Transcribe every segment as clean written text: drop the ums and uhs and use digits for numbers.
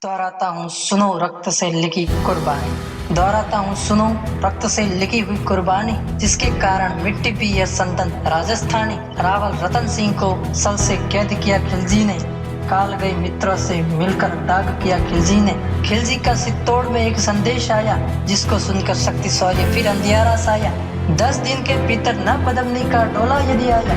दोहराता हूँ सुनो रक्त से लिखी कुर्बानी। दोहराता हूँ सुनो रक्त से लिखी हुई कुर्बानी, जिसके कारण मिट्टी भी यह संतन राजस्थानी। रावल रतन सिंह को सल से कैद किया खिलजी ने, काल गए मित्रों से मिलकर दाग किया खिलजी ने। खिलजी का सित्तौड़ में एक संदेश आया, जिसको सुनकर शक्ति शौर्य फिर अंधियारा साया। 10 दिन के भीतर न पद्मनी का डोला यदि आया,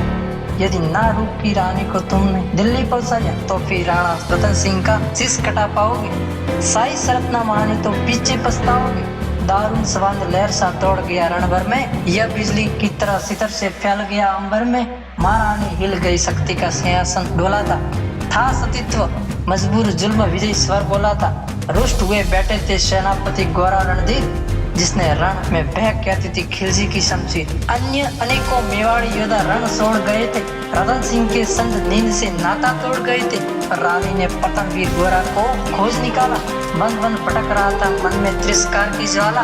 यदि ना रूप की रानी को तुमने दिल्ली पहुंचाया, तो फिर राणा रतन सिंह का शीश कटा पाओगे। साई शरत न माने तो पीछे पछताओगे। दारुण स्वांद लहर सा दौड़ गया रण भर में, यह बिजली की तरह सितर से फैल गया अंबर में। महारानी हिल गई, शक्ति का सिंहासन डोला था सतीत्व मजबूर जुल्म विजय स्वर बोला था। रुष्ट हुए बैठे थे सेनापति गोरा रणधीर, जिसने रण में बह कहती थी खिलजी की शमशीर। अन्य अनेकों मेवाड़ी योद्धा रण छोड़ गए थे, रतन सिंह के संग नींद से नाता तोड़ गए थे। रानी ने पतंगवीर गोरा को खोज निकाला, बंद बंद भटक रहा था मन में तिरस्कार की ज्वाला।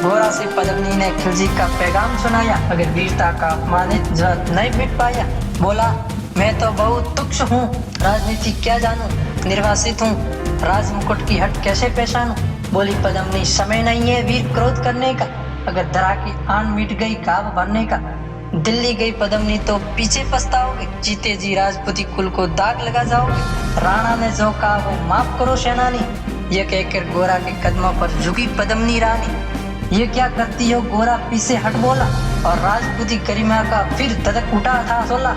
गोरा से पद्मनी ने खिलजी का पैगाम सुनाया, अगर वीरता का अपमानित जहर नहीं मिट पाया। बोला, मैं तो बहुत तुच्छ हूँ, राजनीति क्या जानूं, निर्वासित हूँ, राज मुकुट की हट कैसे पहचानूं। बोली पद्मनी, समय नहीं है वीर क्रोध करने का, अगर धरा की आन मिट गई घाव भरने का। दिल्ली गई पद्मनी तो पीछे पछताओगे, जीते जी राजपूती कुल को दाग लगा जाओगे। राणा ने जो कहा वो माफ करो सेनानी, ये कहकर गोरा के कदमों पर झुकी पद्मनी रानी। ये क्या करती हो गोरा, पीछे हट बोला, और राजपूती गरिमा का फिर धधक उठा था सोला।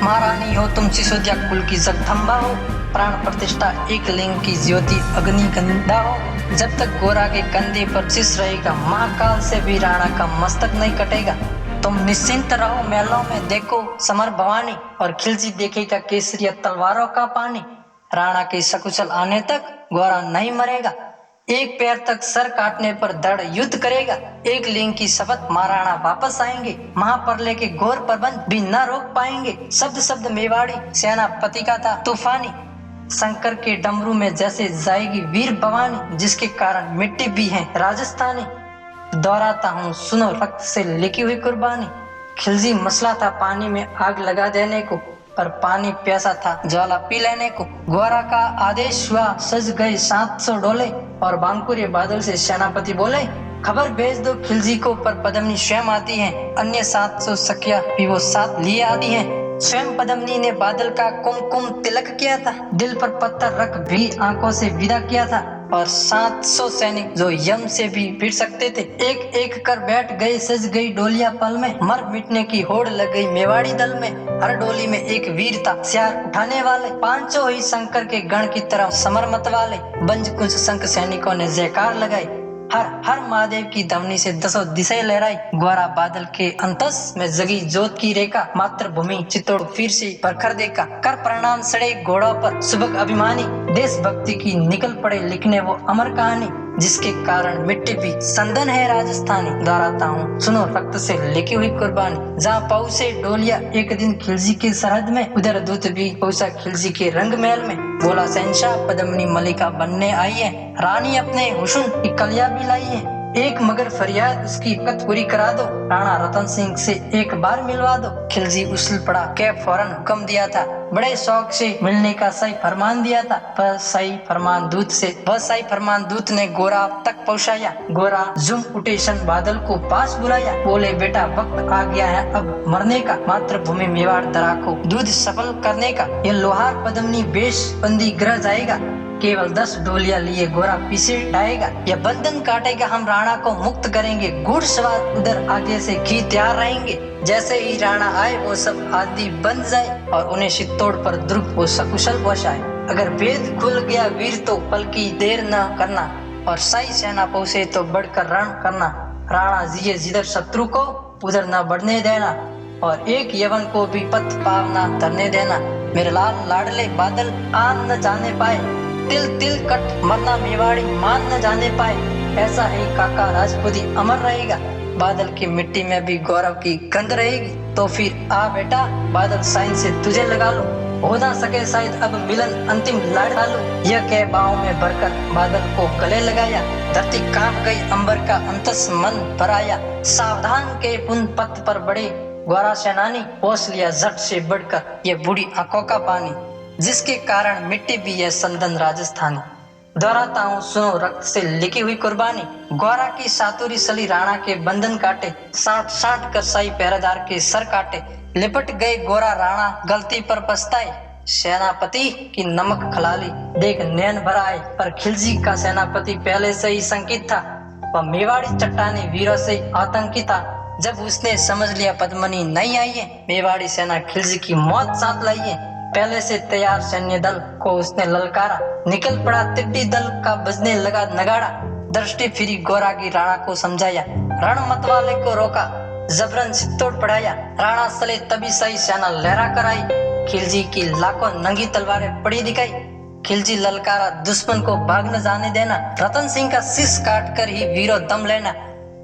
महारानी हो तुम, सिसोदिया कुल की जगदम्बा हो, प्राण प्रतिष्ठा एक लिंग की ज्योति अग्नि गंधा हो। जब तक गोरा के कंधे पर शीश रहेगा, महाकाल से भी राणा का मस्तक नहीं कटेगा। तुम निश्चिंत रहो, महलों में देखो समर भवानी, और खिलजी देखेगा केसरिया तलवारों का पानी। राणा के सकुशल आने तक गोरा नहीं मरेगा, एक पैर तक सर काटने पर दृढ़ युद्ध करेगा। एक लिंग की शपथ, महाराणा वापस आएंगे, महाप्रलय के घोर प्रबंध भी न रोक पाएंगे। शब्द शब्द मेवाड़ी सेनापति का था तूफानी, शंकर के डमरू में जैसे जाएगी वीर भवानी, जिसके कारण मिट्टी भी है राजस्थानी। दोहराता हूँ सुनो रक्त से लिखी हुई कुर्बानी। खिलजी मसला था पानी में आग लगा देने को, पर पानी प्यासा था ज्वाला पी लेने को। गोरा का आदेश हुआ, सज गए 700 डोले, और बांकुरे बादल से सेनापति बोले, खबर भेज दो खिलजी को, पर पद्मनी स्वयं आती है, अन्य 700 सखिया भी वो साथ लिए आती हैं। स्वयं पद्मनी ने बादल का कुमकुम तिलक किया था, दिल पर पत्थर रख भी आंखों से विदा किया था, और 700 सैनिक जो यम से भी भिड़ सकते थे, एक एक कर बैठ गए। सज गई डोलियां पल में, मर मिटने की होड़ लग गई मेवाड़ी दल में। हर डोली में एक वीर था सियार उठाने वाले, 500 ही शंकर के गण की तरह समर मत वाले। बंज कुछ संख सैनिकों ने जयकार लगाई, हर हर महादेव की धमनी से 10 दिशाएं लहराई। गोरा बादल के अंतस में जगी जोत की रेखा, मातृभूमि चित्तौड़ फिर से प्रखर देखा। कर प्रणाम सड़े घोड़ों पर सुबह अभिमानी, देशभक्ति की निकल पड़े लिखने वो अमर कहानी, जिसके कारण मिट्टी भी संदन है राजस्थानी। दोहराता हूँ सुनो रक्त से लिखी हुई कुर्बानी। जहाँ पहुँचे डोलिया एक दिन खिलजी के सरहद में, उधर दूत भी पहुँचा खिलजी के रंग महल में। बोला, शहंशाह पद्मनी मलिका बनने आई है, रानी अपने हुस्न की कलिया भी लाई है। एक मगर फरियाद उसकी कत पूरी करा दो, राणा रतन सिंह से एक बार मिलवा दो। खिलजी उछल पड़ा, के फौरन हुक्म दिया था, बड़े शौक से मिलने का सही फरमान दिया था। पर सही फरमान दूत ने गोरा तक पहुंचाया। गोरा जुम उठे सन बादल को पास बुलाया, बोले, बेटा वक्त आ गया है अब मरने का, मातृभूमि मेवाड़ दरा को दूध सफल करने का। ये लोहार पद्मनी बेश बंदी ग्रह जाएगा, केवल 10 डोलियां लिए गोरा पीछे आएगा। यह बंधन काटेगा, हम राणा को मुक्त करेंगे। घुड़सवार उधर आगे से घी तैयार रहेंगे, जैसे ही राणा आए वो सब आदि बन जाए, और उन्हें सित्तौड़ पर दुर्ग वो सकुशल पहुंचाए। अगर भेद खुल गया वीर तो पल की देर न करना, और सही सेना पहुंचे तो बढ़कर रण करना। राणा जिये जिधर शत्रु को उधर न बढ़ने देना, और एक यवन को भी पथ पाव न धरने देना। मेरे लाल लाडले बादल आन न जाने पाए, तिल तिल कट मरना मेवाड़ी मान न जाने पाए। ऐसा ही काका राजपूती अमर रहेगा, बादल की मिट्टी में भी गौरव की गंध रहेगी। तो फिर आ बेटा, बादल साइन से तुझे लगा लो, हो ना सके शायद अब मिलन अंतिम लड़ा लो। यह कह बाहों में भरकर बादल को गले लगाया, धरती कांप गई, अंबर का अंतस मन भराया। सावधान के पुन पथ पर बड़े गोरा सेनानी, पोस लिया झट से बढ़कर ये बूढ़ी आंखों का पानी, जिसके कारण मिट्टी भी है संदन राजस्थानी। दोहराता हूँ सुनो रक्त से लिखी हुई कुर्बानी। गौरा की सातुरी सली राणा के बंधन काटे, साठ साठ कर साई पहरेदार के सर काटे। लिपट गए गोरा राणा गलती पर पछताए, सेनापति की नमक खलाली देख नैन भर आए। पर खिलजी का सेनापति पहले से ही शंकित था, वह मेवाड़ी चट्टानी वीरों से आतंकित था। जब उसने समझ लिया पद्मनी नहीं आई है, मेवाड़ी सेना खिलजी की मौत साथ लाई है, पहले से तैयार सैन्य दल को उसने ललकारा। निकल पड़ा टिड्डी दल का बजने लगा नगाड़ा। दृष्टि फिरी गोरा की राणा को समझाया, रण मतवाले को रोका, जबरन सित्तोड़ पढ़ाया। राणा सले तभी सही सेना लहरा कर आई, खिलजी की लाखों नंगी तलवारें पड़ी दिखाई। खिलजी ललकारा, दुश्मन को भाग न जाने देना, रतन सिंह का शीश काट कर ही वीरों दम लेना।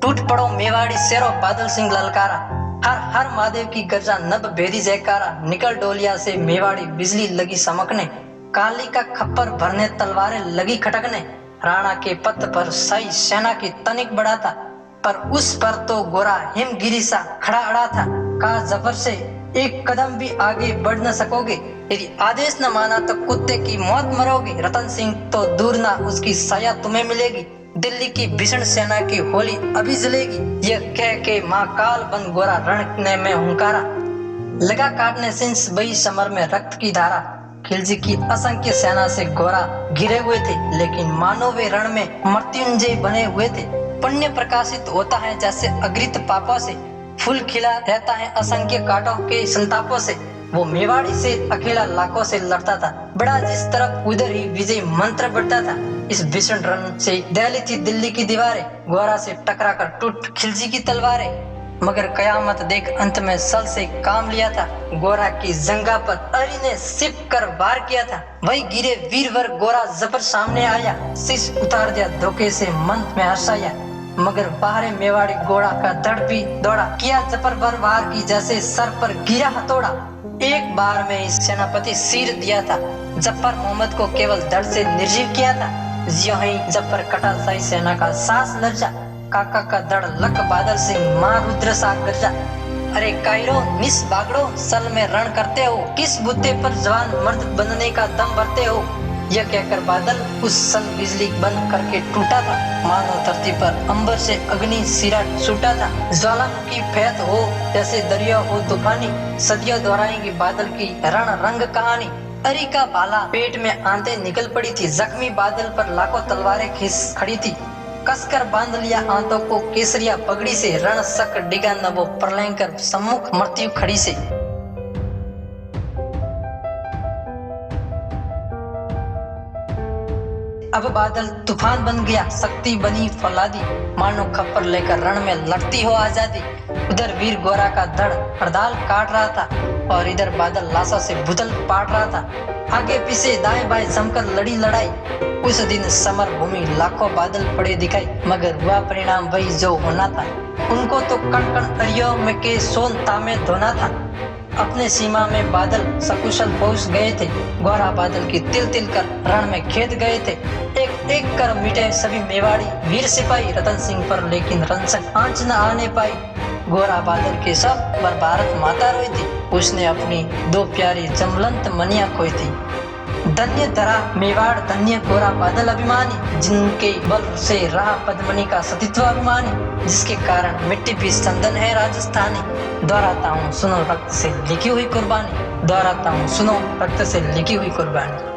टूट पड़ो मेवाड़ी शेरों, बादल सिंह ललकारा, हर हर महादेव की गर्जा नभ भेदी जयकारा। निकल डोलिया से मेवाड़ी बिजली लगी समकने, काली का खप्पर भरने तलवारें लगी खटकने। राणा के पथ पर साई सेना की तनिक बढ़ा था, पर उस पर तो गोरा हिमगिरी सा खड़ा अड़ा था। कहा जफर से एक कदम भी आगे बढ़ न सकोगे, यदि आदेश न माना तो कुत्ते की मौत मरोगे। रतन सिंह तो दूर ना, उसकी साया तुम्हें मिलेगी, दिल्ली की भीषण सेना की होली अभी जलेगी। यह कह के महाकाल बन गोरा रण में हुंकारा, लगा काटने सिंस बही समर में रक्त की धारा। खिलजी की असंख्य सेना से गोरा घिरे हुए थे, लेकिन मानो वे रण में मृत्युंजय बने हुए थे। पुण्य प्रकाशित होता है जैसे अग्रित पापों से, फूल खिला रहता है असंख्य कांटों के संतापों से। वो मेवाड़ी से अकेला लाखों से लड़ता था, बड़ा जिस तरफ उधर ही विजय मंत्र बढ़ता था। इस भीषण रण से दहली थी दिल्ली की दीवारें, गोरा से टकरा कर टूट खिलजी की तलवारें। मगर कयामत देख अंत में सल से काम लिया था, गोरा की जंगा पर अरी ने सिप कर वार किया था। वही गिरे वीरवर गोरा जफर सामने आया, शीश उतार दिया धोखे से मन में हर्षाया। मगर बाहरे मेवाड़ी घोड़ा का धड़ भी दौड़ा, किया जफर पर वार की जैसे सर पर गिरा हथौड़ा। एक बार में इस सेनापति सिर दिया था, जफर मोहम्मद को केवल धड़ से निर्जीव किया था। ज्यों ही जफर कटा साई सेना का सांस लर्जा, काका का धड़ लक बादल सिंह मां रुद्र सा गर्जा। अरे कायरो निस बागड़ो, सल में रण करते हो, किस बुत्ते पर जवान मर्द बनने का दम भरते हो। यह कहकर बादल उस सल बिजली बंद करके टूटा था, मानो धरती पर अंबर से अग्नि सिरा छूटा था। ज्वालामुखी फैत हो जैसे दरिया हो तूफानी, सदियों दोहराएंगी बादल की रण रंग कहानी। अरी का भाला पेट में आंतें निकल पड़ी थी, जख्मी बादल पर लाखों तलवारें खींच खड़ी थी। कसकर बांध लिया आंतों को केसरिया पगड़ी से, रण सक डिगा न वो प्रलयंकर सम्मुख मृत्यु खड़ी से। अब बादल तूफान बन गया, शक्ति बनी फौलादी, मानो खप्पर लेकर रण में लड़ती हो आजादी। उधर वीर गोरा का धड़ हड़ताल काट रहा था, और इधर बादल लाशों से भूतल पाट रहा था। आगे पीछे दाएं बाएं जमकर लड़ी लड़ाई। उस दिन समर भूमि लाखों बादल पड़े दिखाई, मगर हुआ परिणाम वही जो होना था। उनको तो कण कण अरियों में के सोन तामे धोना था। अपने सीमा में बादल सकुशल पहुंच गए थे, गोरा बादल की तिल तिल कर रण में खेद गए थे। एक एक कर मिटे सभी मेवाड़ी वीर सिपाही रतन सिंह पर, लेकिन रंसक आंच न आने पाई। गोरा बादल के सब पर भारत माता रोई थी, उसने अपनी दो प्यारी जमलंत मनिया खोई थी। धन्य धरा मेवाड़, धन्य गोरा बादल अभिमानी, जिनके बल से रहा पद्मनी का सतीत्व अभिमानी, जिसके कारण मिट्टी भी संदन है राजस्थानी। दोहराता हूँ सुनो रक्त से लिखी हुई कुर्बानी, दोहराता हूँ सुनो रक्त से लिखी हुई कुर्बानी।